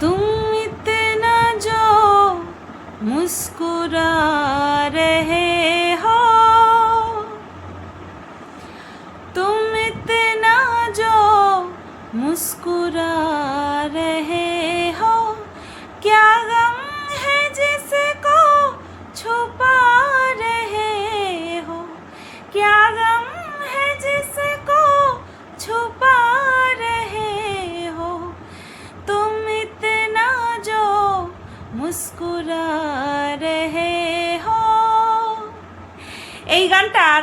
तुम इतना जो मुस्कुरा रहे हो, तुम इतना जो मुस्कुरा रहे हो, क्या गम है जिसको छुपा रहे हो, क्या गम है जिसको छुपा रहे हो, तुम इतना जो मुस्कुरा रहे हो। এই গানটার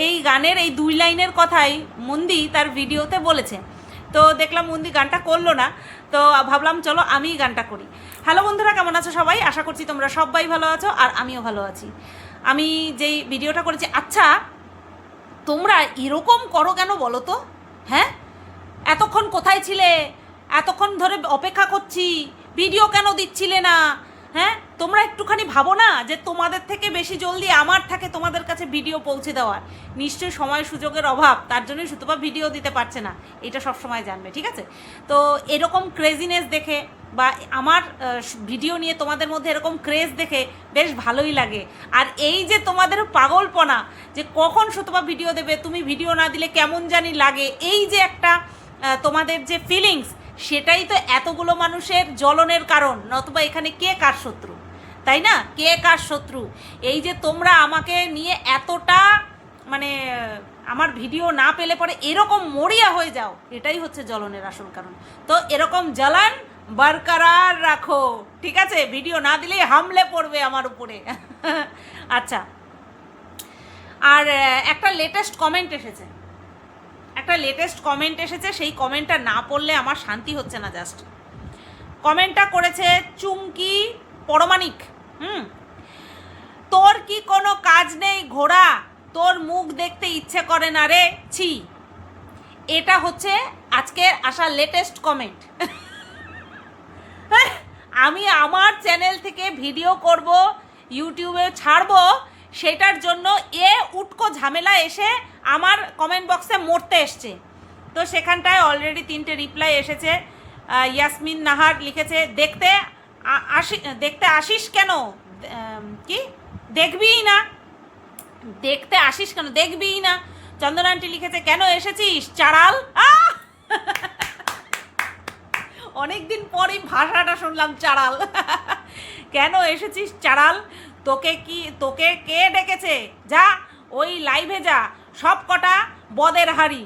এই গানের এই দুই লাইনের কথাই মন্দি তার ভিডিওতে বলেছে। তো দেখলাম মন্দি গানটা করলো না, তো ভাবলাম চলো আমি গানটা করি। হ্যালো বন্ধুরা, কেমন আছো সবাই? আশা করছি তোমরা সবাই ভালো আছো আর আমিও ভালো আছি। আমি যেই ভিডিওটা করেছি, আচ্ছা তোমরা এরকম করো কেন বলো তো? হ্যাঁ, এতক্ষণ কোথায় ছিলে? এতক্ষণ ধরে অপেক্ষা করছি, ভিডিও কেন দিচ্ছিলে না? হ্যাঁ, তোমরা একটুখানি ভাবো না যে তোমাদের থেকে বেশি জলদি আমার থাকে তোমাদের কাছে ভিডিও পৌঁছে দেওয়ার। নিশ্চয়ই সময় সুযোগের অভাব, তার জন্যই সুতপা ভিডিও দিতে পারছে না, এটা সব সময় জানবে, ঠিক আছে? তো এরকম ক্রেজিনেস দেখে বা আমার ভিডিও নিয়ে তোমাদের মধ্যে এরকম ক্রেজ দেখে বেশ ভালোই লাগে। আর এই যে তোমাদের পাগলপনা যে কখন সুতপা ভিডিও দেবে, তুমি ভিডিও না দিলে কেমন জানি লাগে, এই যে একটা তোমাদের যে ফিলিংস, সেটাই তো এতগুলো মানুষের জ্বলনের কারণ। নতুবা এখানে কে কার শত্রু, তাই না? কে কার শত্রু? এই যে তোমরা আমাকে নিয়ে এতটা মানে আমার ভিডিও না পেলে পরে এরকম মরিয়া হয়ে যাও, এটাই হচ্ছে জ্বলনের আসল কারণ। তো এরকম জ্বালান বরকরার রাখো, ঠিক আছে? ভিডিও না দিলেই হামলে পড়বে আমার উপরে। আচ্ছা, আর একটা লেটেস্ট কমেন্ট এসেছে, সেই কমেন্টটা না পড়লে আমার শান্তি হচ্ছে না। জাস্ট কমেন্টটা করেছে চুমকি পরমাণিক। তোর কি কোনো কাজ নেই ঘোড়া, তোর মুখ দেখতে ইচ্ছে করে না রে, ছি। এটা হচ্ছে আজকের আসা লেটেস্ট কমেন্ট। আমি আমার চ্যানেল থেকে ভিডিও করব, ইউটিউবে ছাড়বো, সেটার জন্য উটকো ঝামেলা এসে আমার কমেন্ট বক্সে মরতে এসছে। তো সেখানটায় অলরেডি 3টে রিপ্লাই এসেছে। ইয়াসমিন নাহার লিখেছে, দেখতে আসিস কেন, কি দেখবিই না, দেখতে আসিস কেন, দেখবিই না। চন্দনা আন্টি লিখেছে, কেন এসেছিস চাড়াল? অনেকদিন পরই ভাষাটা শুনলাম, চাড়াল। কেন এসেছিস চাড়াল? তোকে কে ডেকেছে? যা ওই লাইভে যা, সব কটা বদের হাড়ি।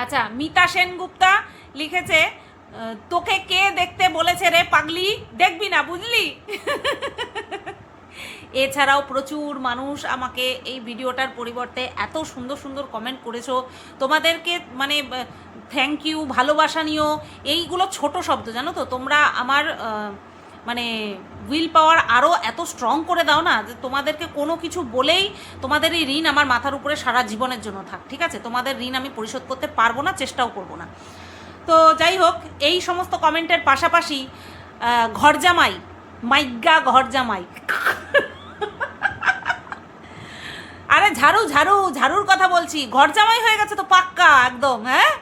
আচ্ছা, মিতা সেনগুপ্তা লিখেছে, তোকে কে দেখতে বলেছে রে পাগলি, দেখবি না বুঝলি? এছাড়াও প্রচুর মানুষ আমাকে এই ভিডিওটার পরিবর্তে এত সুন্দর সুন্দর কমেন্ট করেছো। তোমাদেরকে মানে থ্যাংক ইউ, ভালোবাসা নিও, এইগুলো ছোট শব্দ, জানো তো? তোমরা আমার মানে উইল পাওয়ার আরও এত স্ট্রং করে দাও না, যে তোমাদেরকে কোনো কিছু বলেই তোমাদের এই ঋণ আমার মাথার উপরে সারা জীবনের জন্য থাক, ঠিক আছে? তোমাদের ঋণ আমি পরিশোধ করতে পারবো না, চেষ্টাও করবো না। তো যাই হোক, এই সমস্ত কমেন্টের পাশাপাশি ঘরজামাই, মাইগা ঘরজামাই, আরে ঝাড়ুর কথা বলছি, ঘরজামাই হয়ে গেছে তো পাক্কা একদম। হ্যাঁ,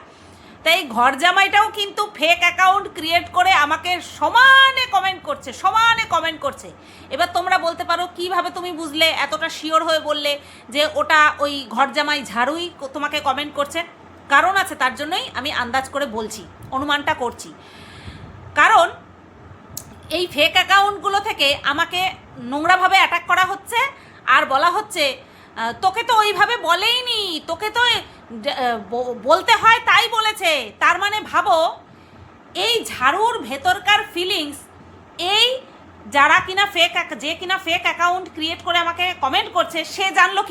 তাই ঘরজামাইটাও কিন্তু ফেক অ্যাকাউন্ট ক্রিয়েট করে আমাকে সমানে কমেন্ট করছে। এবার তোমরা বলতে পারো, কিভাবে তুমি বুঝলে, এতটা শিওর হয়ে বললে যে ওটা ওই ঘরজামাই ঝাড়ুই তোমাকে কমেন্ট করছে? কারণ আছে, তার জন্যই আমি আন্দাজ করে বলছি, অনুমানটা করছি। কারণ এই ফেক অ্যাকাউন্টগুলো থেকে আমাকে নোংরাভাবে অ্যাটাক করা হচ্ছে, আর বলা হচ্ছে তোকে তো ওইভাবে বলেইনি, তোকে তো বলতে হয় তাই বলেছে। তার মানে ভাবো, এই ঝাড়ুর ভেতরকার ফিলিংস এই যারা কিনা ফেক অ্যাকাউন্ট ক্রিয়েট করে আমাকে কমেন্ট করছে, সে জানলো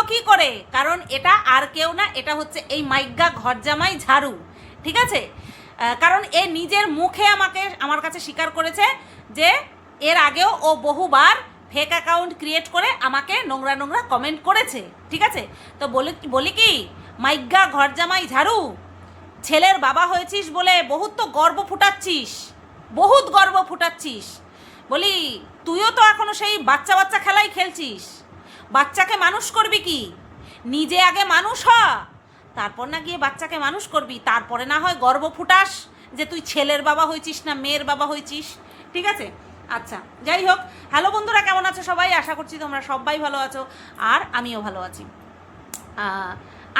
কি করে? কারণ এটা আর কেউ না, এটা হচ্ছে এই মাইগা ঘরজামাই ঝাড়ু, ঠিক আছে? কারণ এ নিজের মুখে আমার কাছে স্বীকার করেছে যে এর আগেও ও বহুবার ফেক অ্যাকাউন্ট ক্রিয়েট করে আমাকে নোংরা কমেন্ট করেছে, ঠিক আছে? তো বলি কি, মাইগা ঘরজামাই ঝাড়ু, ছেলের বাবা হয়েছিস বলে বহুত গর্ব ফুটাচ্ছিস। বলি, তুইও তো এখনো সেই বাচ্চা খেলাই খেলছিস। বাচ্চাকে মানুষ করবি কি? নিজে আগে মানুষ হ, তারপর না গিয়ে বাচ্চাকে মানুষ করবি, তারপরে না হয় গর্ব ফুটাস যে তুই ছেলের বাবা হয়েছিস না মেয়ের বাবা হয়েছিস। ঠিক আছে, আচ্ছা যাই হোক। হ্যালো বন্ধুরা, কেমন আছো সবাই? আশা করছি তোমরা সবাই ভালো আছো, আর আমিও ভালো আছি।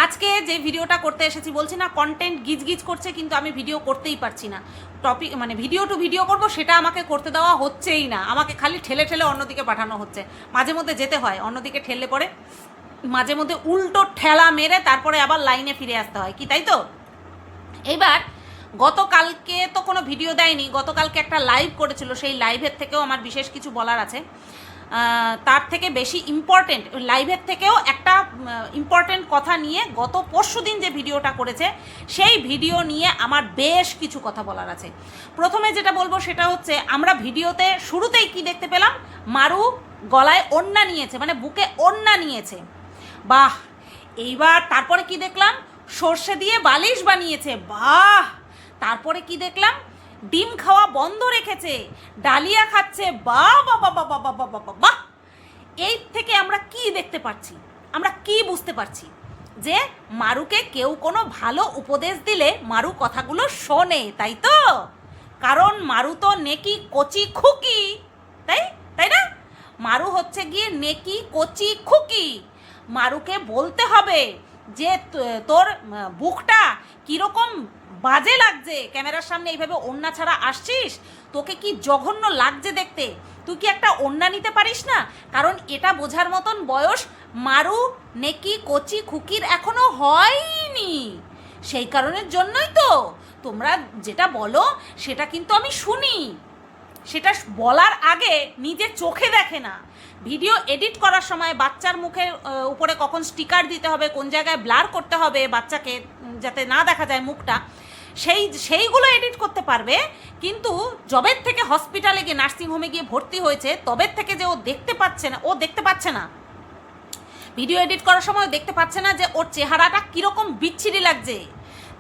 আজকে যে ভিডিওটা করতে এসেছি, বলছি না কন্টেন্ট গিজগিজ করছে, কিন্তু আমি ভিডিও করতেই পারছি না। টপিক মানে ভিডিও টু ভিডিও করব, সেটা আমাকে করতে দেওয়া হচ্ছেই না। আমাকে খালি ঠেলে ঠেলে অন্যদিকে পাঠানো হচ্ছে। মাঝে মধ্যে যেতে হয়, অন্যদিকে ঠেললে পরে মাঝে মধ্যে উল্টো ঠেলা মেরে তারপরে আবার লাইনে ফিরে আসতে হয়, কি তাই তো? এইবার গতকালকে তো কোনো ভিডিও দেয়নি, গতকালকে একটা লাইভ করেছিল, সেই লাইভের থেকেও আমার বিশেষ কিছু বলার আছে। তার থেকে বেশি ইম্পর্টেন্ট, লাইভের থেকেও একটা ইম্পর্টেন্ট কথা নিয়ে গত পরশুদিন যে ভিডিওটা করেছে, সেই ভিডিও নিয়ে আমার বেশ কিছু কথা বলার আছে। প্রথমে যেটা বলবো সেটা হচ্ছে, আমরা ভিডিওতে শুরুতেই কি দেখতে পেলাম? মারু গলায় ওড়না নিয়েছে, মানে বুকে ওড়না নিয়েছে। বাহ! এইবার তারপরে কি দেখলাম? সর্ষে দিয়ে বালিশ বানিয়েছে। বাহ! তারপরে কি দেখলাম? ডিম খাওয়া বন্ধ রেখেছে, ডালিয়া খাচ্ছে। বাহ বাহ বাহ বাহ বাহ বাহ বাহ বাহ! এই থেকে আমরা কি দেখতে পাচ্ছি? আমরা কি বুঝতে পারছি? যে মারুকে কেউ কোনো ভালো উপদেশ দিলে মারু কথাগুলো শোনে, তাই তো? কারণ মারু তো নেকি কচি খুকি, তাই তাই না? মারু হচ্ছে গিয়ে নেকি কচি খুকি। মারুকে বলতে হবে যে তোর বুকটা কীরকম বাজে লাগছে, ক্যামেরার সামনে এইভাবে ওড়না ছাড়া আসছিস, তোকে কি জঘন্য লাগছে দেখতে, তুই কি একটা ওড়না নিতে পারিস না? কারণ এটা বোঝার মতন বয়স মারু নেকি কচি খুকির এখনো হয়নি। সেই কারণের জন্যই তো তোমরা যেটা বলো সেটা কিন্তু আমি শুনি, সেটা বলার আগে নিজে চোখে দেখে না। ভিডিও এডিট করার সময় বাচ্চার মুখের উপরে কখন স্টিকার দিতে হবে, কোন জায়গায় ব্লার করতে হবে বাচ্চাকে, যাতে না দেখা যায় মুখটা, সেইগুলো এডিট করতে পারবে। কিন্তু জবের থেকে হসপিটালে গিয়ে, নার্সিংহোমে গিয়ে ভর্তি হয়েছে, তবের থেকে যে ও দেখতে পাচ্ছে না ভিডিও এডিট করার সময় দেখতে পাচ্ছে না যে ওর চেহারাটা কীরকম বিচ্ছিরি লাগছে।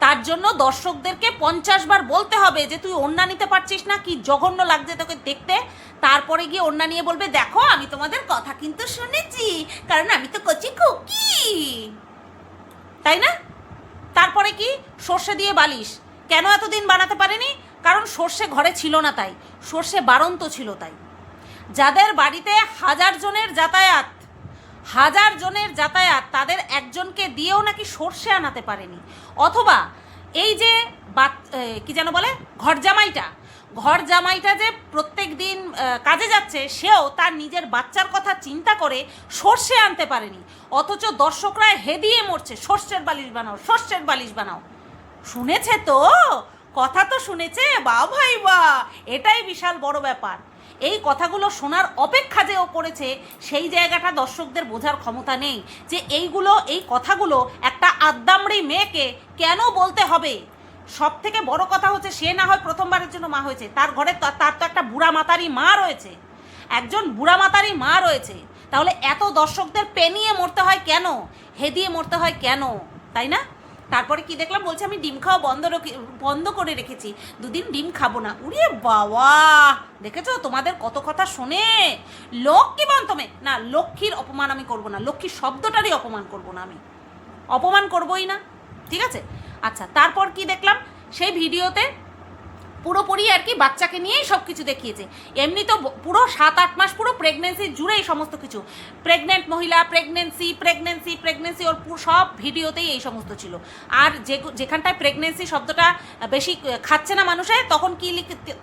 তার জন্য দর্শকদেরকে 50 বার বলতে হবে যে তুই ওড়না নিতে পারছিস না, কি জঘন্য লাগছে তোকে দেখতে। তারপরে গিয়ে ওড়না নিয়ে বলবে, দেখো আমি তোমাদের কথা কিন্তু শুনেছি, কারণ আমি তো কচি খুকি, তাই না? তারপরে কি? সর্ষে দিয়ে বালিশ কেন এতদিন বানাতে পারেনি? কারণ সর্ষে ঘরে ছিল না, তাই। সর্ষে বাড়ন্ত ছিল, তাই। যাদের বাড়িতে 1000 জনের যাতায়াত, তাদের একজনকে দিয়েও নাকি সর্ষে আনাতে পারেনি। অথবা এই যে কি যেন বলে, ঘর জামাইটা যে প্রত্যেক দিন কাজে যাচ্ছে, সেও তার নিজের বাচ্চার কথা চিন্তা করে সর্ষে আনতে পারেনি। অথচ দর্শকরা হেদিয়ে মরছে, সর্ষের বালিশ বানাও। শুনেছে তো, কথা তো শুনেছে। বা ভাই বা, এটাই বিশাল বড় ব্যাপার। এই কথাগুলো শোনার অপেক্ষা যে ও করেছে, সেই জায়গাটা দর্শকদের বোঝার ক্ষমতা নেই যে এই কথাগুলো একটা আদ্দামড়ি মেয়েকে কেন বলতে হবে। সব থেকে বড় কথা হচ্ছে, সে না হয় প্রথমবারের জন্য মা হয়েছে, তার ঘরে তার তো একটা বুড়া মাতারি মা রয়েছে, একজন বুড়া মাতারি মা রয়েছে। তাহলে এত দর্শকদের পেনিয়ে মরতে হয় কেন, হেদিয়ে মরতে হয় কেন, তাই না? তারপরে কি দেখলাম? বলছে আমি ডিম খাওয়া বন্ধ করে রেখেছি, 2 দিন ডিম খাবো না। উড়িয়ে বাবা, দেখেছো তোমাদের কত কথা শোনে। লক্ষ্মী বন্তমে না, লক্ষ্মীর অপমান আমি করবো না, লক্ষ্মীর শব্দটারই অপমান করবো না, আমি অপমান করবোই না, ঠিক আছে? আচ্ছা, তারপর কি দেখলাম? সেই ভিডিওতে পুরোপুরি আর কি বাচ্চাকে নিয়েই সব কিছু দেখিয়েছে। এমনি তো পুরো 7-8 মাস পুরো প্রেগনেন্সি জুড়েই সমস্ত কিছু, প্রেগনেন্ট মহিলা, প্রেগনেন্সি, ওর সব ভিডিওতেই এই সমস্ত ছিল। আর যেখানটায় প্রেগনেন্সি শব্দটা বেশি খাচ্ছে না মানুষে,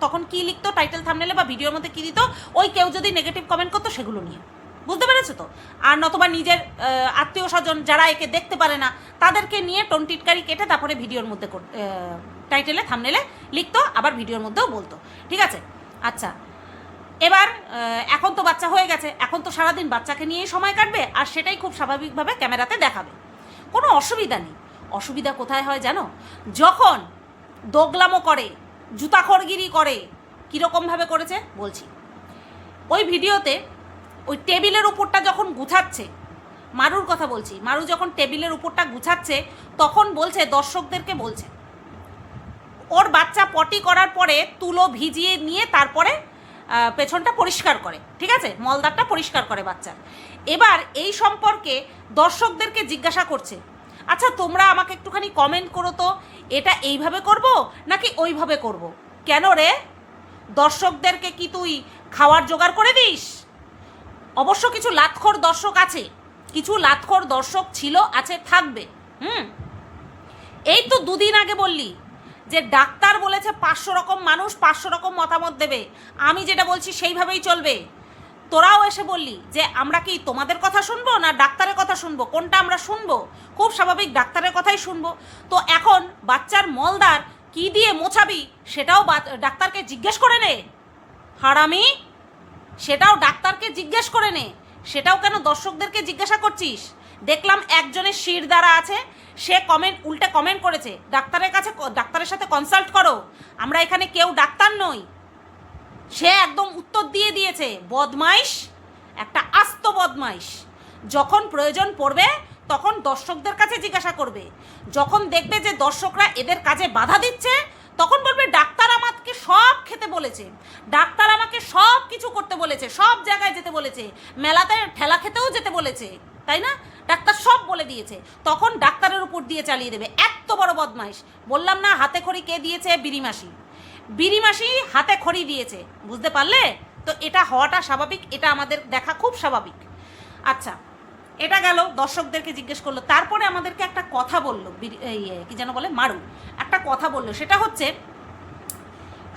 তখন কি লিখতো টাইটেল থাম্বনেলে বা ভিডিওর মধ্যে কি দিত? ওই কেউ যদি নেগেটিভ কমেন্ট করতো সেগুলো নিয়ে, বুঝতে পেরেছো তো? আর নতবা নিজের আত্মীয় স্বজন যারা একে দেখতে পারে না, তাদেরকে নিয়ে টিটকারি কেটে তারপরে ভিডিওর মধ্যে টাইটেলে থাম্বনেলে লিখতো, আবার ভিডিওর মধ্যেও বলতো, ঠিক আছে? আচ্ছা, এবার এখন তো বাচ্চা হয়ে গেছে, এখন তো সারাদিন বাচ্চাকে নিয়েই সময় কাটবে, আর সেটাই খুব স্বাভাবিকভাবে ক্যামেরাতে দেখাবে, কোনো অসুবিধা নেই। অসুবিধা কোথায় হয় জানো? যখন দোগলামো করে, জুতাখড়গিরি করে। কীরকমভাবে করেছে বলছি। ওই ভিডিওতে ওই টেবিলের উপরটা যখন গুছাচ্ছে, মারুর কথা বলছি, মারু যখন টেবিলের উপরটা গুছাচ্ছে, তখন বলছে, দর্শকদেরকে বলছে, ওর বাচ্চা পটি করার পরে তুলো ভিজিয়ে নিয়ে তারপরে পেছনটা পরিষ্কার করে, ঠিক আছে, মলদারটা পরিষ্কার করে বাচ্চার। এবার এই সম্পর্কে দর্শকদেরকে জিজ্ঞাসা করছে, আচ্ছা তোমরা আমাকে একটুখানি কমেন্ট করো তো, এটা এইভাবে করব নাকি ওইভাবে করব? কেন রে, দর্শকদেরকে কি তুই খাওয়ার জোগাড় করে দিস? অবশ্য কিছু লাতখোর দর্শক আছে, কিছু লাতখোর দর্শক ছিল, আছে, থাকবে। এই তো দুদিন আগে বললি যে ডাক্তার বলেছে 500 রকম মানুষ 500 রকম মতামত দেবে, আমি যেটা বলছি সেইভাবেই চলবে। তোরাও এসে বললি যে আমরা কি তোমাদের কথা শুনবো না ডাক্তারের কথা শুনবো, কোনটা আমরা শুনবো? খুব স্বাভাবিক, ডাক্তারের কথাই শুনবো। তো এখন বাচ্চার মলদার কি দিয়ে মোছাবি সেটাও ডাক্তারকে জিজ্ঞেস করে নে, হারামি, সেটাও ডাক্তারকে জিজ্ঞেস করে নে। সেটাও কেন দর্শকদেরকে জিজ্ঞাসা করছিস? দেখলাম একজনের শির দ্বারা আছে, সে উল্টে কমেন্ট করেছে ডাক্তারের সাথে কনসাল্ট করো, আমরা এখানে কেউ ডাক্তার নই। সে একদম উত্তর দিয়ে দিয়েছে, বদমাইশ, একটা আস্ত বদমাইশ। যখন প্রয়োজন পড়বে তখন দর্শকদের কাছে জিজ্ঞাসা করবে, যখন দেখবে যে দর্শকরা এদের কাজে বাধা দিচ্ছে তখন বলবে ডাক্তার আমাকে সব খেতে বলেছে, ডাক্তার আমাকে সব কিছু করতে বলেছে, সব জায়গায় যেতে বলেছে, মেলাতে ঠেলা খেতেও যেতে বলেছে, তাই না? ডাক্তার সব বলে দিয়েছে, তখন ডাক্তারের উপর দিয়ে চালিয়ে দেবে। এত বড় বদমাইশ। বললাম না হাতে খড়ি কে দিয়েছে? বিড়িমাসি হাতে খড়ি দিয়েছে, বুঝতে পারলে? তো এটা হওয়াটা স্বাভাবিক, এটা আমাদের দেখা খুব স্বাভাবিক। আচ্ছা, এটা গেল, দর্শকদেরকে জিজ্ঞেস করলো। তারপরে আমাদেরকে একটা কথা বললো, কি যেন বলে, মারু একটা কথা বললো, সেটা হচ্ছে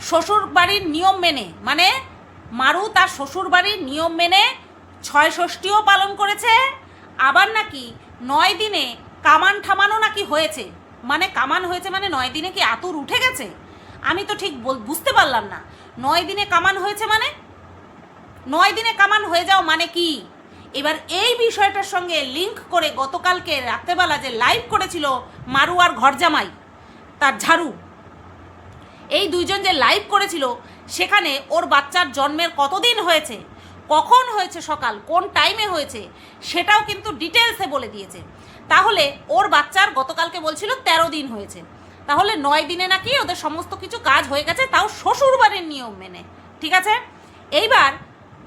শ্বশুর বাড়ির নিয়ম মেনে, মানে মারু তার শ্বশুর বাড়ির নিয়ম মেনে 6 ষষ্ঠীও পালন করেছে, আবার নাকি 9 দিনে কামান ঠামানো নাকি হয়েছে। মানে কামান হয়েছে মানে 9 দিনে কি আতুর উঠে গেছে? আমি তো ঠিক বুঝতে পারলাম না। 9 দিনে কামান হয়েছে মানে 9 দিনে কামান হয়ে যাও মানে কি? এবার এই বিষয়টার সঙ্গে লিঙ্ক করে গতকালকে রাত্রেবেলা যে লাইভ করেছিল মারু আর ঘরজামাই তার ঝাড়ু, এই দুইজন যে লাইভ করেছিল, সেখানে ওর বাচ্চার জন্মের কতদিন হয়েছে, কখন হয়েছে, সকাল কোন টাইমে হয়েছে, সেটাও কিন্তু ডিটেলসে বলে দিয়েছে। তাহলে ওর বাচ্চার গতকালকে বলছিল 13 দিন হয়েছে, তাহলে 9 দিনে নাকি ওদের সমস্ত কিছু কাজ হয়ে গেছে, তাও শ্বশুর বাড়ির নিয়ম মেনে। ঠিক আছে, এইবার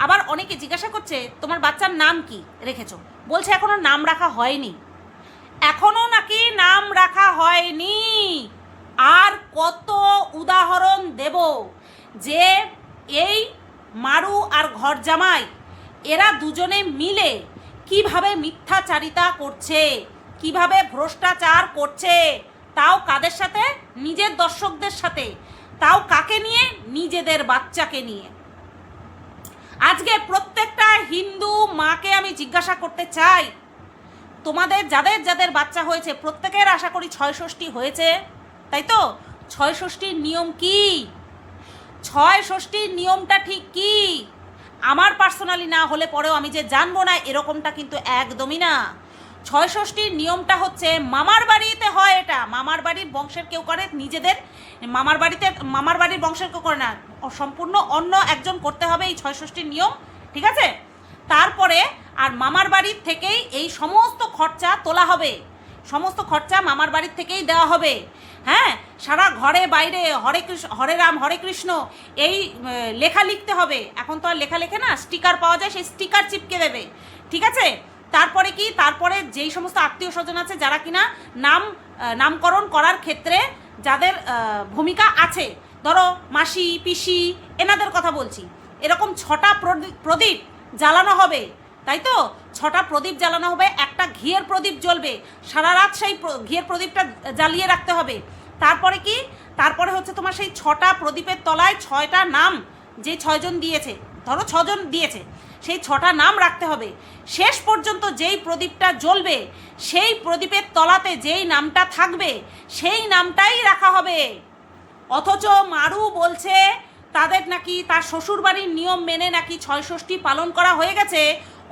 আবার অনেকে জিজ্ঞাসা করছে তোমার বাচ্চার নাম কি রেখেছো? বলছে এখনো নাম রাখা হয়নি, এখনো নাকি নাম রাখা হয়নি। আর কত উদাহরণ দেব যে এই মারু আর ঘরজামাই এরা দুজনে মিলে কিভাবে মিথ্যাচারিতা করছে, কিভাবে ভ্রষ্টাচার করছে, তাও কাদের সাথে? নিজের দর্শকদের সাথে, তাও কাকে নিয়ে? নিজেদের বাচ্চাকে নিয়ে। আজকে প্রত্যেকটা হিন্দু মাকে আমি জিজ্ঞাসা করতে চাই, তোমাদের যাদের যাদের বাচ্চা হয়েছে প্রত্যেকের আশা করি 6 ষষ্ঠী হয়েছে, তাই তো? 6 ষষ্ঠীর নিয়ম কি? 6 ষষ্ঠীর নিয়মটা ঠিক কি? আমার পার্সোনালি না হলে পরেও আমি যে জানবো না এরকমটা কিন্তু একদমই না। 6 ষষ্ঠীর নিয়মটা হচ্ছে মামার বাড়িতে হয়, এটা মামার বাড়ির বংশের কেউ করে, নিজেদের মামার বাড়ির বংশের কেউ করে না, সম্পূর্ণ অন্য একজন করতে হবে এই 6 ষষ্ঠীর নিয়ম। ঠিক আছে, তারপরে আর মামার বাড়ির থেকেই এই সমস্ত খরচা তোলা হবে, সমস্ত খরচা মামার বাড়ির থেকেই দেওয়া হবে। হ্যাঁ, সারা ঘরে বাইরে হরে কৃষ্ণ, হরে রাম, হরে কৃষ্ণ, এই লেখা লিখতে হবে। এখন তো আর লেখা লেখে না, স্টিকার পাওয়া যায়, সেই স্টিকার চিপকে দেবে। ঠিক আছে, তারপরে কি? তারপরে যেই সমস্ত আত্মীয় স্বজন আছে যারা কিনা নামকরণ করার ক্ষেত্রে যাদের ভূমিকা আছে, ধরো মাসি, পিসি, এনাদের কথা বলছি, এরকম 6টা প্রদীপ জ্বালানো হবে, তাই তো? 6টা প্রদীপ জ্বালানো হবে, একটা ঘিয়ের প্রদীপ জ্বলবে, সারা রাত সেই ঘিয়ের প্রদীপটা জ্বালিয়ে রাখতে হবে। তারপরে কি? তারপরে হচ্ছে তোমার সেই 6টা প্রদীপের তলায় 6টা নাম, যে 6 জন দিয়েছে, ধরো 6 জন দিয়েছে, সেই 6টা নাম রাখতে হবে। শেষ পর্যন্ত যেই প্রদীপটা জ্বলবে সেই প্রদীপের তলাতে যেই নামটা থাকবে সেই নামটাই রাখা হবে। অথচ মারু বলছে তাদের নাকি তার শ্বশুরবাড়ির নিয়ম মেনে নাকি 6 ষষ্ঠী পালন করা হয়ে গেছে,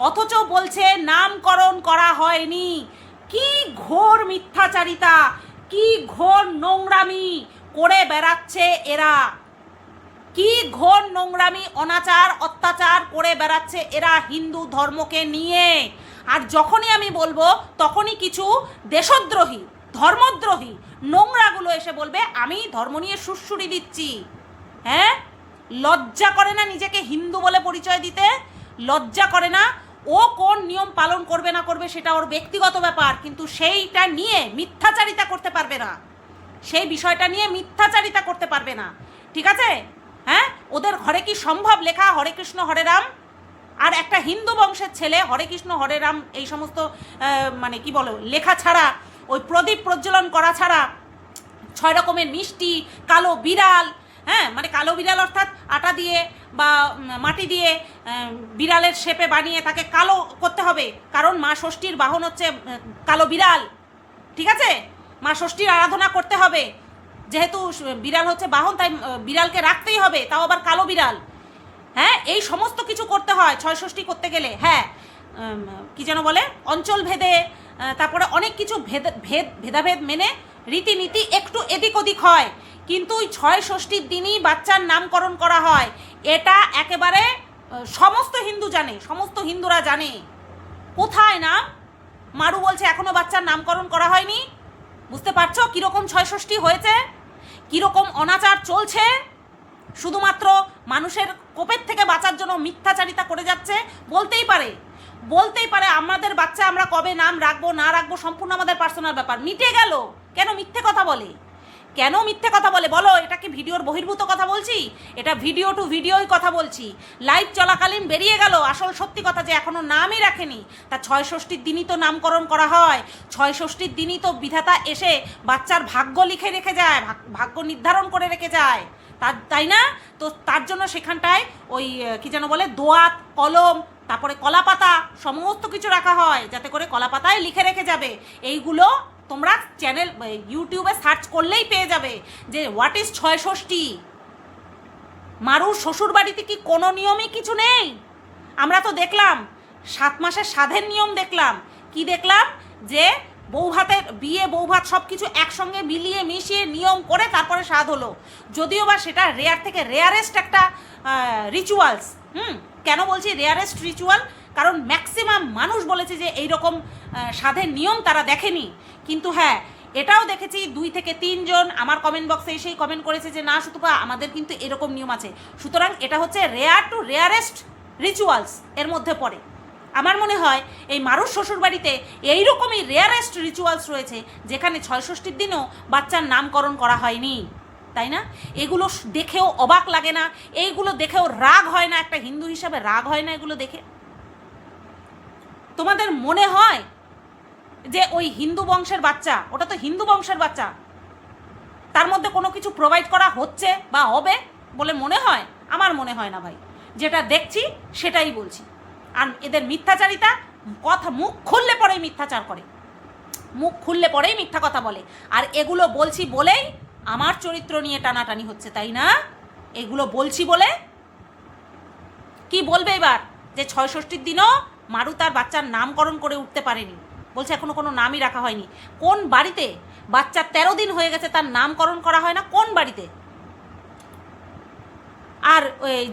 অথচ বলছে নামকরণ করা হয়নি। কি ঘোর মিথ্যাচারিতা, কি ঘোর নোংরামি করে বেড়াচ্ছে এরা, কি ঘোর নোংরামি, অনাচার, অত্যাচার করে বেড়াচ্ছে এরা হিন্দু ধর্মকে নিয়ে। আর যখনই আমি বলবো তখনই কিছু দেশদ্রোহী, ধর্মদ্রোহী নোংরাগুলো এসে বলবে আমি ধর্ম নিয়ে সুড়সুড়ি দিচ্ছি। হ্যাঁ, লজ্জা করে না নিজেকে হিন্দু বলে পরিচয় দিতে? লজ্জা করে না? ও কোন নিয়ম পালন করবে না করবে সেটা ওর ব্যক্তিগত ব্যাপার, কিন্তু সেইটা নিয়ে মিথ্যাচারিতা করতে পারবে না, সেই বিষয়টা নিয়ে মিথ্যাচারিতা করতে পারবে না, ঠিক আছে? হ্যাঁ, ওদের ঘরে কি সম্ভব লেখা হরে কৃষ্ণ হরে রাম? আর একটা হিন্দু বংশের ছেলে হরে কৃষ্ণ হরে রাম এই সমস্ত মানে কি বলো লেখা ছাড়া, ওই প্রদীপ প্রজ্বলন করা ছাড়া 6 রকমের মিষ্টি, কালো বিড়াল, হ্যাঁ মানে কালো বিড়াল অর্থাৎ আটা দিয়ে বা মাটি দিয়ে বিড়ালের শেপে বানিয়ে তাকে কালো করতে হবে, কারণ মা ষষ্ঠীর বাহন হচ্ছে কালো বিড়াল, ঠিক আছে? মা ষষ্ঠীর আরাধনা করতে হবে, যেহেতু বিড়াল হচ্ছে বাহন তাই বিড়ালকে রাখতেই হবে, তাও আবার কালো বিড়াল। হ্যাঁ, এই সমস্ত কিছু করতে হয় 6 ষষ্ঠী করতে গেলে। হ্যাঁ, কি যেন বলে অঞ্চল ভেদে, তারপরে অনেক কিছু ভেদাভেদ মেনে রীতিনীতি একটু এদিক ওদিক হয়, কিন্তু ওই 6 ষষ্ঠীর দিনই বাচ্চার নামকরণ করা হয়, এটা একেবারে সমস্ত হিন্দু জানে, সমস্ত হিন্দুরা জানে। কোথায় নাম? মারু বলছে এখনো বাচ্চার নামকরণ করা হয়নি। বুঝতে পারছো কীরকম 6 ষষ্ঠী হয়েছে, কীরকম অনাচার চলছে? শুধুমাত্র মানুষের কোপের থেকে বাঁচার জন্য মিথ্যাচারিতা করে যাচ্ছে। বলতেই পারে আমাদের বাচ্চা আমরা কবে নাম রাখবো না রাখবো সম্পূর্ণ আমাদের পার্সোনাল ব্যাপার, মিটে গেল। কেন মিথ্যে কথা বলে? কেন মিথ্যে কথা বলে বলো? এটা কি ভিডিওর বহির্ভূত কথা বলছি? এটা ভিডিও টু ভিডিওই কথা বলছি। লাইভ চলাকালীন বেরিয়ে গেল আসল সত্যি কথা, যে এখনও নামই রাখেনি। তা 6 ষষ্ঠীর দিনই তো নামকরণ করা হয়, 6 ষষ্ঠীর দিনই তো বিধাতা এসে বাচ্চার ভাগ্য লিখে রেখে যায়, ভাগ্য নির্ধারণ করে রেখে যায়, তাই না? তো তার জন্য সেখানটায় ওই কি যেন বলে দোয়াত, কলম, তারপরে কলাপাতা সমস্ত কিছু রাখা হয়, যাতে করে কলাপাতায় লিখে রেখে যাবে। এইগুলো তোমরা চ্যানেল ইউটিউবে সার্চ করলেই পেয়ে যাবে যে হোয়াট ইজ 6 ষষ্ঠী। মারুর শ্বশুর বাড়িতে কি কোনো নিয়মই কিছু নেই? আমরা তো দেখলাম 7 মাসের সাধের নিয়ম দেখলাম। কি দেখলাম? যে বৌভাতের বিয়ে বৌভাত সব কিছু একসঙ্গে মিলিয়ে মিশিয়ে নিয়ম করে তারপরে স্বাদ হলো, যদিও বা সেটা রেয়ার থেকে রেয়ারেস্ট একটা রিচুয়ালস। কেন বলছি রেয়ারেস্ট রিচুয়াল? কারণ ম্যাক্সিমাম মানুষ বলেছে যে এইরকম স্বাদের নিয়ম তারা দেখেনি। কিন্তু হ্যাঁ, এটাও দেখেছি 2 থেকে 3 জন আমার কমেন্ট বক্সে এসেই কমেন্ট করেছে যে না সুতপা আমাদের কিন্তু এরকম নিয়ম আছে। সুতরাং এটা হচ্ছে রেয়ার টু রেয়ারেস্ট রিচুয়ালস এর মধ্যে পড়ে। আমার মনে হয় এই মারুর শ্বশুরবাড়িতে এইরকমই রেয়ারেস্ট রিচুয়ালস রয়েছে, যেখানে 6 ষষ্ঠীর দিনও বাচ্চার নামকরণ করা হয়নি, তাই না? এগুলো দেখেও অবাক লাগে না? এইগুলো দেখেও রাগ হয় না? একটা হিন্দু হিসাবে রাগ হয় না এগুলো দেখে? তোমাদের মনে হয় যে ওই হিন্দু বংশের বাচ্চা, ওটা তো হিন্দু বংশের বাচ্চা, তার মধ্যে কোনো কিছু প্রোভাইড করা হচ্ছে বা হবে বলে মনে হয়? আমার মনে হয় না ভাই। যেটা দেখছি সেটাই বলছি। আর এদের মিথ্যাচারিতা, কথা মুখ খুললে পরেই মিথ্যাচার করে, মুখ খুললে পরেই মিথ্যা কথা বলে। আর এগুলো বলছি বলেই আমার চরিত্র নিয়ে টানাটানি হচ্ছে, তাই না? এগুলো বলছি বলে কি বলবে এবার? যে 6 ষষ্ঠীর দিনও মারু তার বাচ্চার নামকরণ করে উঠতে পারেনি, বলছে এখনো কোনো নামই রাখা হয়নি। কোন বাড়িতে বাচ্চার 13 দিন হয়ে গেছে তার নামকরণ করা হয় না? কোন বাড়িতে? আর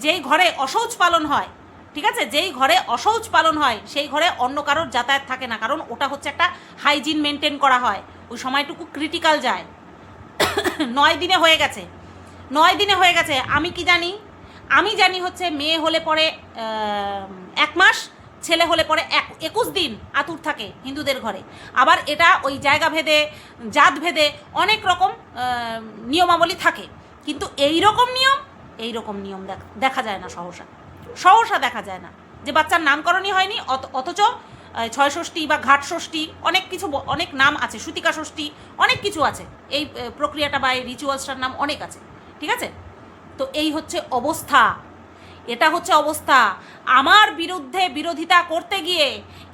যেই ঘরে অশৌচ পালন হয়, ঠিক আছে, যেই ঘরে অশৌচ পালন হয় সেই ঘরে অন্য কারোর যাতায়াত থাকে না, কারণ ওটা হচ্ছে একটা হাইজিন মেনটেন করা হয়, ওই সময়টুকু ক্রিটিক্যাল যায়। 9 দিনে হয়ে গেছে, 9 দিনে হয়ে গেছে। আমি কি জানি? আমি জানি হচ্ছে মেয়ে হলে পরে 1 মাস, ছেলে হলে পরে 21 দিন আতুর থাকে হিন্দুদের ঘরে। আবার এটা ওই জায়গা ভেদে, জাত ভেদে অনেক রকম নিয়মাবলী থাকে, কিন্তু এই রকম নিয়ম দেখা যায় না, সহসা দেখা যায় না, যে বাচ্চার নামকরণই হয়নি। অথচ 6 ষষ্ঠী বা ঘাট ষষ্ঠী অনেক কিছু, অনেক নাম আছে, সুতিকা ষষ্ঠী, অনেক কিছু আছে। এই প্রক্রিয়াটা বা এই রিচুয়ালসটার নাম অনেক আছে, ঠিক আছে? তো এই হচ্ছে অবস্থা, এটা হচ্ছে অবস্থা। আমার বিরুদ্ধে বিরোধিতা করতে গিয়ে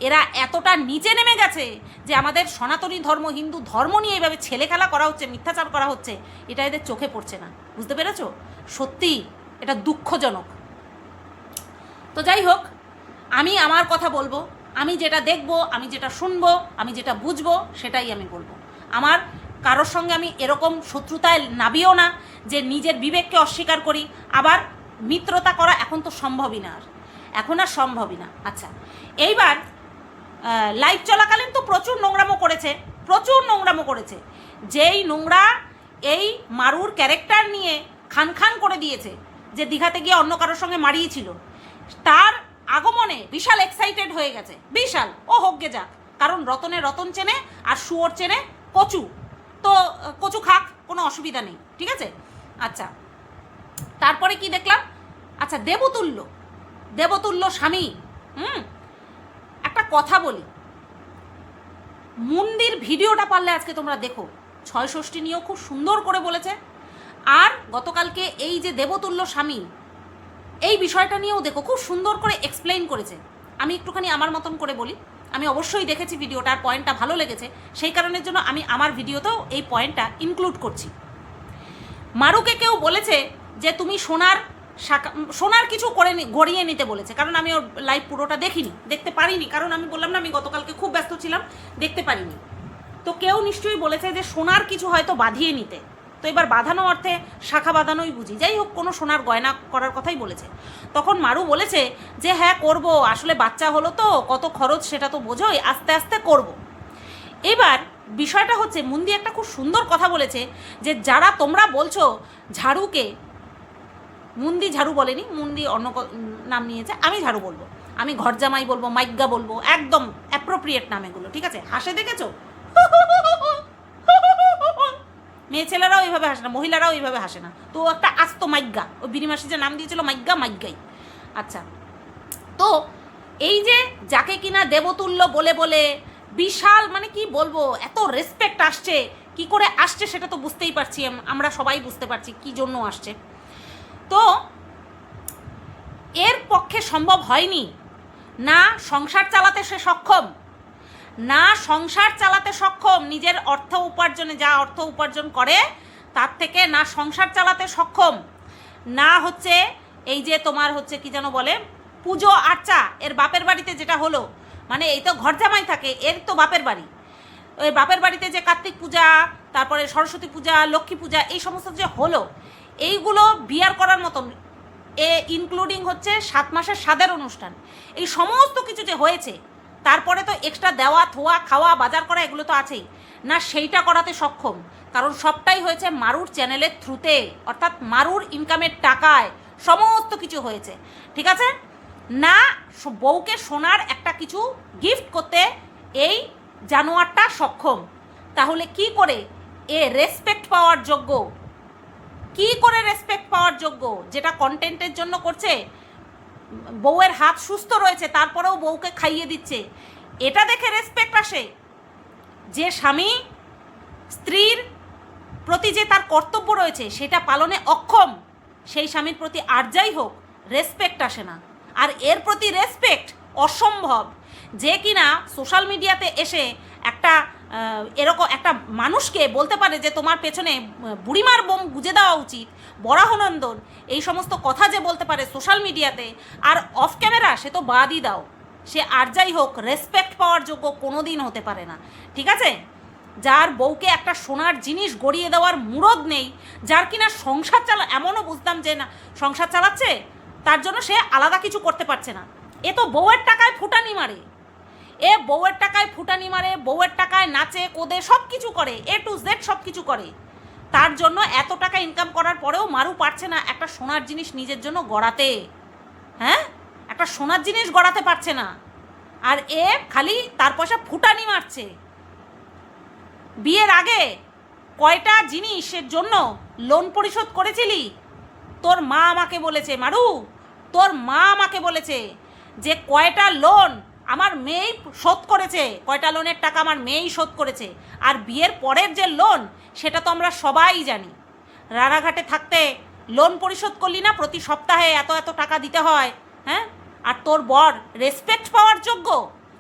এরা এতটা নিচে নেমে গেছে যে আমাদের সনাতনী ধর্ম, হিন্দু ধর্ম নিয়ে এইভাবে ছেলে খেলা করা হচ্ছে, মিথ্যাচার করা হচ্ছে, এটা এদের চোখে পড়ছে না। বুঝতে পেরেছো? সত্যি এটা দুঃখজনক। তো যাই হোক, আমি আমার কথা বলবো, আমি যেটা দেখবো, আমি যেটা শুনবো, আমি যেটা বুঝবো সেটাই আমি বলবো। আমার কারোর সঙ্গে আমি এরকম শত্রুতায় নাবিও না যে নিজের বিবেককে অস্বীকার করি, আবার মিত্রতা করা এখন তো সম্ভবই না, এখন আর সম্ভবই না। আচ্ছা, এইবার লাইভ চলাকালীন তো প্রচুর নোংরামো করেছে, যেই নোংরা এই মারুর ক্যারেক্টার নিয়ে খান করে দিয়েছে, যে দীঘাতে গিয়ে অন্য কারোর সঙ্গে মারিয়েছিল, তার আগমনে বিশাল এক্সাইটেড হয়ে গেছে, বিশাল, ও হোক গে যাক, কারণ রতনে রতন চেনে আর শুয়োর চেনে কচু, তো কচু খাক, কোনো অসুবিধা নেই, ঠিক আছে। আচ্ছা, তারপরে কি দেখলাম, আচ্ছা দেবতুল্য স্বামী, একটা কথা বলি, মুন্দির ভিডিওটা পারলে আজকে তোমরা দেখো, ছয় ষষ্ঠী নিয়েও খুব সুন্দর করে বলেছে, আর গতকালকে এই যে দেবতুল্য স্বামী এই বিষয়টা নিয়েও দেখো, খুব সুন্দর করে এক্সপ্লেইন করেছে। আমি একটুখানি আমার মতন করে বলি, আমি অবশ্যই দেখেছি ভিডিওটার, পয়েন্টটা ভালো লেগেছে, সেই কারণের জন্য আমি আমার ভিডিওতেও এই পয়েন্টটা ইনক্লুড করছি। মারুকে কেউ বলেছে যে তুমি সোনার কিছু করে গড়িয়ে নিতে বলেছে, কারণ আমি ওর লাইভ পুরোটা দেখতে পারিনি, কারণ আমি বললাম না আমি গতকালকে খুব ব্যস্ত ছিলাম, দেখতে পারিনি। তো কেউ নিশ্চয়ই বলেছে যে সোনার কিছু হয়তো বাঁধিয়ে নিতে, তো এবার বাঁধানো অর্থে শাখা বাঁধানোই বুঝি, যাই হোক কোনো সোনার গয়না করার কথাই বলেছে। তখন মারু বলেছে যে হ্যাঁ করব, আসলে বাচ্চা হলো তো, কত খরচ সেটা তো বোঝোই, আস্তে আস্তে করব। এবার বিষয়টা হচ্ছে, মুন্দি একটা খুব সুন্দর কথা বলেছে, যে যারা তোমরা বলছো ঝাড়ুকে, মুন্দি ঝাড়ু বলেনি, মুন্দি অন্য নাম নিয়েছে, আমি ঝাড়ু বলবো, আমি ঘরজামাই বলবো, মাইগ্গা বলবো, একদম অ্যাপ্রোপ্রিয়েট নাম এগুলো, ঠিক আছে। হাসে দেখেছো, মেয়ে ছেলেরাও এইভাবে হাসে না, মহিলারাও এইভাবে হাসে না, তো একটা আস্ত মাইগ্গা, ওই বিনিমাসি যে নাম দিয়েছিল মাইগ্গাই। আচ্ছা, তো এই যে যাকে কিনা দেবতুল্য বলে বলে বিশাল, মানে কি বলবো, এত রেসপেক্ট আসছে, কি করে আসছে সেটা তো বুঝতেই পারছি, আমরা সবাই বুঝতে পারছি কি জন্য আসছে। তো এর পক্ষে সম্ভব হয়নি, না সংসার চালাতে সে সক্ষম, নিজের অর্থ উপার্জনে, যা অর্থ উপার্জন করে তার থেকে না সংসার চালাতে সক্ষম, না হচ্ছে এই যে তোমার হচ্ছে কি যেন বলে পুজো আর্চা, এর বাপের বাড়িতে যেটা হলো, মানে এই তো ঘরজামাই থাকে, এর তো বাপের বাড়ি, ওই বাপের বাড়িতে যে কার্তিক পূজা, তারপরে সরস্বতী পূজা, লক্ষ্মী পূজা, এই সমস্ত যে হলো, এইগুলো বিয়ার করার মতন, ইনক্লুডিং হচ্ছে 7 মাসের স্বাদের অনুষ্ঠান, এই সমস্ত কিছু যে হয়েছে, তারপরে তো এক্সট্রা দেওয়া, থোয়া, খাওয়া, বাজার করা, এগুলো তো আছেই, না সেইটা করাতে সক্ষম, কারণ সবটাই হয়েছে মারুর চ্যানেলের থ্রুতে, অর্থাৎ মারুর ইনকামের টাকায় সমস্ত কিছু হয়েছে, ঠিক আছে। না বউকে সোনার একটা কিছু গিফট করতে এই জানোয়ারটা সক্ষম, তাহলে কি করে রেসপেক্ট পাওয়ার যোগ্য, যেটা কন্টেন্টের জন্য করছে, বউয়ের হাত সুস্থ রয়েছে তারপরেও বউকে খাইয়ে দিচ্ছে, এটা দেখে রেসপেক্ট আসে। যে স্বামী স্ত্রীর প্রতি যে তার কর্তব্য রয়েছে সেটা পালনে অক্ষম, সেই স্বামীর প্রতি আর যাই হোক রেসপেক্ট আসে না, আর এর প্রতি রেসপেক্ট অসম্ভব। যে কিনা সোশ্যাল মিডিয়াতে এসে একটা এরকম একটা মানুষকে বলতে পারে যে তোমার পেছনে বুড়িমার বোম গুজে দেওয়া উচিত, বরাহনন্দন, এই সমস্ত কথা যে বলতে পারে সোশ্যাল মিডিয়াতে, আর অফ ক্যামেরা সে তো বাদই দাও, সে আর যাই হোক রেসপেক্ট পাওয়ার যোগ্য কোনো দিন হতে পারে না, ঠিক আছে। যার বউকে একটা সোনার জিনিস গড়িয়ে দেওয়ার মুরদ নেই, যার কিনা সংসার এমনও বুঝতাম যে না সংসার চালাচ্ছে, তার জন্য সে আলাদা কিছু করতে পারছে না, এ তো বউয়ের টাকায় ফুটানি মারে, বউয়ের টাকায় নাচে কোদে, সব কিছু করে, A to Z সব কিছু করে, তার জন্য এত টাকা ইনকাম করার পরেও মারু পারছে না একটা সোনার জিনিস নিজের জন্য গড়াতে, হ্যাঁ, একটা সোনার জিনিস গড়াতে পারছে না, আর এ খালি তার পয়সা ফুটানি মারছে। বিয়ের আগে কয়টা জিনিসের জন্য লোন পরিশোধ করেছিলি? তোর মা আমাকে বলেছে, মারু তোর মা আমাকে বলেছে যে কয়টা লোন আমার মেয়েই শোধ করেছে, কয়টা লোনের টাকা আমার মেয়েই শোধ করেছে, আর বিয়ের পরের যে লোন সেটা তো আমরা সবাই জানি। রানাঘাটে থাকতে লোন পরিশোধ করলি না, প্রতি সপ্তাহে এত এত টাকা দিতে হয়, হ্যাঁ, আর তোর বর রেসপেক্ট পাওয়ার যোগ্য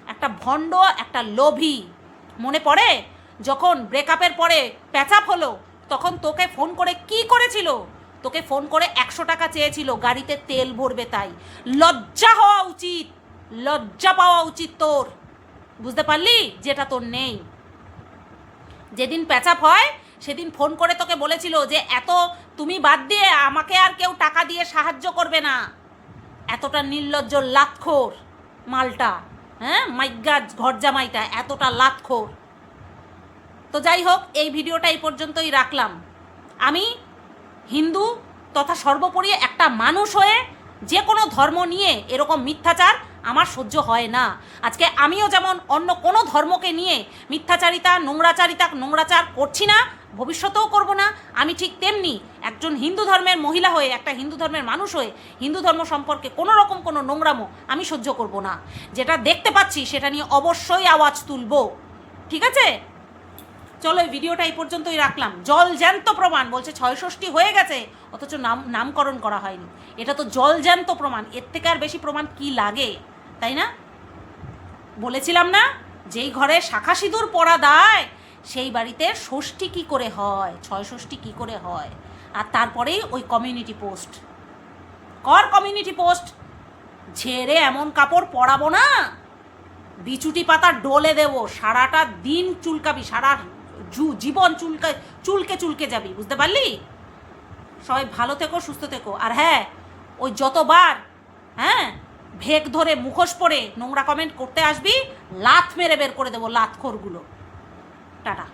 একটা ভণ্ড, একটা লোভী। মনে পড়ে যখন ব্রেকআপের পরে প্যাচআপ হলো, তখন তোকে ফোন করে কি করেছিল? তোকে ফোন করে 100 টাকা চেয়েছিল, গাড়িতে তেল ভরবে, তাই লজ্জা হওয়া উচিত, লজ্জা পাওয়া উচিত তোর, বুঝতে পারলি, যেটা তোর নেই। যেদিন প্যাচআপ হয় সেদিন ফোন করে তোকে বলেছিল যে এত তুমি বাদ দিয়ে আমাকে আর কেউ টাকা দিয়ে সাহায্য করবে না, এতটা নির্লজ্জ লাতখোর মালটা, হ্যাঁ, মাইগ্গা ঘরজামাইটা এতটা লাতখোর। তো যাই হোক, এই ভিডিওটা এই পর্যন্তই রাখলাম। আমি হিন্দু তথা সর্বোপরি একটা মানুষ হয়ে যে কোনো ধর্ম নিয়ে এরকম মিথ্যাচার আমার সহ্য হয় না। আজকে আমিও যেমন অন্য কোনো ধর্মকে নিয়ে মিথ্যাচারিতা নোংরাচার করছি না, ভবিষ্যতেও করব না, আমি ঠিক তেমনি একজন হিন্দু ধর্মের মহিলা হয়ে, একটা হিন্দু ধর্মের মানুষ হয়ে হিন্দু ধর্ম সম্পর্কে কোনো রকম কোনো নোংরামো আমি সহ্য করব না। যেটা দেখতে পাচ্ছি সেটা নিয়ে অবশ্যই আওয়াজ তুলব, ঠিক আছে? চলো এই ভিডিওটা এই পর্যন্তই রাখলাম। জল জ্যান্ত প্রমাণ, বলছে ৬৬ হয়ে গেছে অথচ নামকরণ করা হয়নি। এটা তো জল জ্যান্ত প্রমাণ, এর থেকে আর বেশি প্রমাণ কি লাগে, তাই না? বলেছিলাম না, যেই ঘরে শাখা সিঁদুর পরা দেয় সেই বাড়িতে ষষ্ঠী কী করে হয়, ৬৬ কী করে হয়। আর তারপরেই ওই কমিউনিটি পোস্ট কমিউনিটি পোস্ট ঝেড়ে এমন কাপড় পরাবো না, বিচুটি পাতা ডলে দেবো, সারাটা দিন চুলকাবি, সারা জীবন চুলকে চুলকে যাবি, বুঝতে পারলি? সবাই ভালো থেকো, সুস্থ থেকো। আর হ্যাঁ, ওই যতবার ভেক ধরে মুখোশ পরে নোংরা কমেন্ট করতে আসবি, লাথ মেরে বের করে দেবো, লাথখোরগুলো। টাটা।